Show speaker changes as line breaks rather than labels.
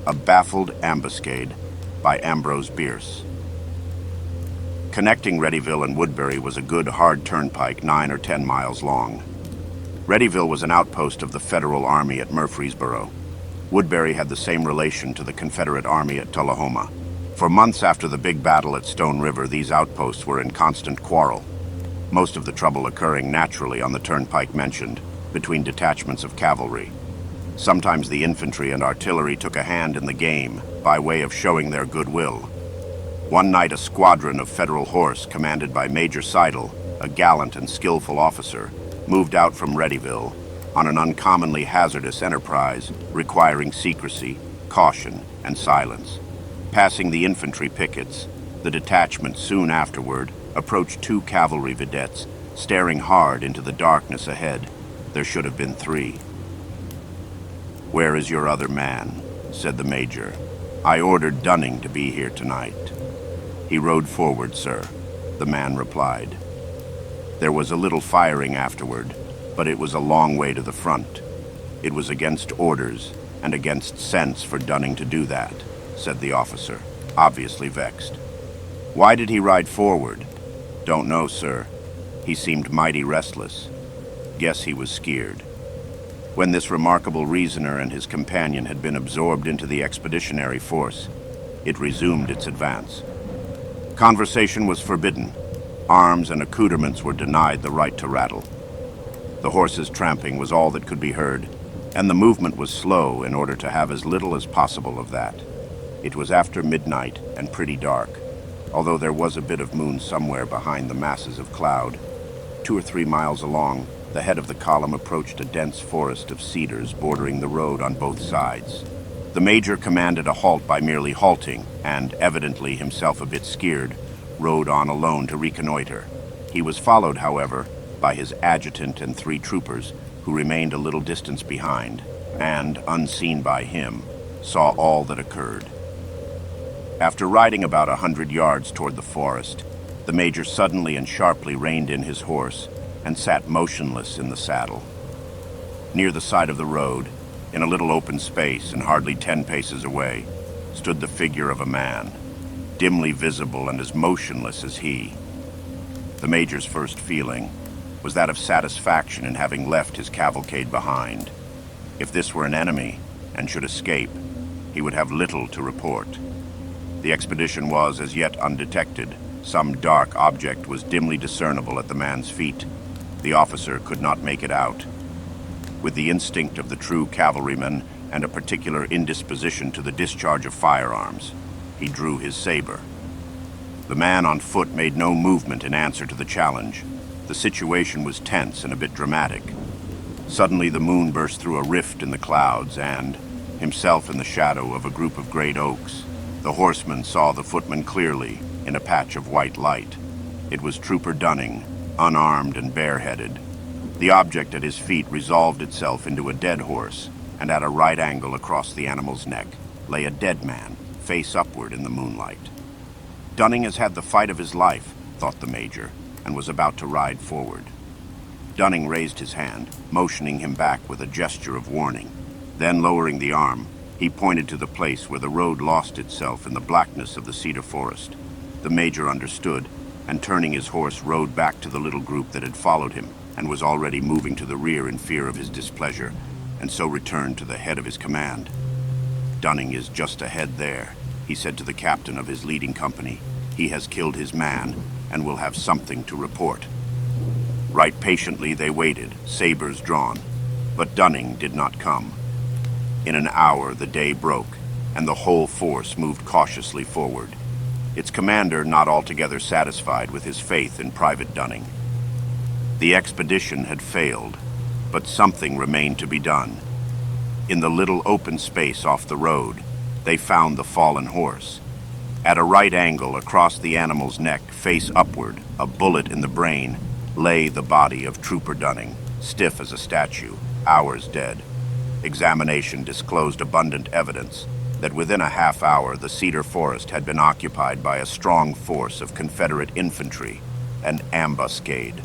A Baffled Ambuscade by Ambrose Bierce. Connecting Readyville and Woodbury was a good, hard turnpike 9 or 10 miles long. Readyville was an outpost of the Federal Army at Murfreesboro. Woodbury had the same relation to the Confederate Army at Tullahoma. For months after the big battle at Stone River, these outposts were in constant quarrel, most of the trouble occurring naturally on the turnpike mentioned, between detachments of cavalry. Sometimes the infantry and artillery took a hand in the game by way of showing their goodwill. One night a squadron of Federal horse commanded by Major Seidel, a gallant and skillful officer, moved out from Readyville on an uncommonly hazardous enterprise requiring secrecy, caution, and silence. Passing the infantry pickets, the detachment soon afterward approached 2 cavalry vedettes, staring hard into the darkness ahead. There should have been 3. "Where is your other man?" said the major. "I ordered Dunning to be here tonight." "He rode forward, sir," the man replied. There was a little firing afterward, but it was a long way to the front. "It was against orders and against sense for Dunning to do that," said the officer, obviously vexed. "Why did he ride forward?" "Don't know, sir. He seemed mighty restless. Guess he was scared." When this remarkable reasoner and his companion had been absorbed into the expeditionary force, it resumed its advance. Conversation was forbidden. Arms and accoutrements were denied the right to rattle. The horses' tramping was all that could be heard, and the movement was slow in order to have as little as possible of that. It was after midnight and pretty dark, although there was a bit of moon somewhere behind the masses of cloud. 2 or 3 miles along, the head of the column approached a dense forest of cedars bordering the road on both sides. The major commanded a halt by merely halting, and, evidently himself a bit scared, rode on alone to reconnoiter. He was followed, however, by his adjutant and 3 troopers, who remained a little distance behind, and, unseen by him, saw all that occurred. After riding about 100 yards toward the forest, the major suddenly and sharply reined in his horse and sat motionless in the saddle. Near the side of the road, in a little open space and hardly 10 paces away, stood the figure of a man, dimly visible and as motionless as he. The major's first feeling was that of satisfaction in having left his cavalcade behind. If this were an enemy and should escape, he would have little to report. The expedition was as yet undetected. Some dark object was dimly discernible at the man's feet. The officer could not make it out. With the instinct of the true cavalryman and a particular indisposition to the discharge of firearms, he drew his saber. The man on foot made no movement in answer to the challenge. The situation was tense and a bit dramatic. Suddenly the moon burst through a rift in the clouds and, himself in the shadow of a group of great oaks, the horseman saw the footman clearly in a patch of white light. It was Trooper Dunning, unarmed and bareheaded. The object at his feet resolved itself into a dead horse, and at a right angle across the animal's neck lay a dead man, face upward in the moonlight. Dunning has had the fight of his life, thought the major, and was about to ride forward. Dunning raised his hand, motioning him back with a gesture of warning. Then, lowering the arm, he pointed to the place where the road lost itself in the blackness of the cedar forest. The major understood, and turning his horse, rode back to the little group that had followed him and was already moving to the rear in fear of his displeasure, and so returned to the head of his command. "Dunning is just ahead there," he said to the captain of his leading company. "He has killed his man and will have something to report." Right patiently they waited, sabers drawn, but Dunning did not come. In an hour the day broke, and the whole force moved cautiously forward, its commander not altogether satisfied with his faith in Private Dunning. The expedition had failed, but something remained to be done. In the little open space off the road, they found the fallen horse. At a right angle across the animal's neck, face upward, a bullet in the brain, lay the body of Trooper Dunning, stiff as a statue, hours dead. Examination disclosed abundant evidence that within a half hour the cedar forest had been occupied by a strong force of Confederate infantry, an ambuscade.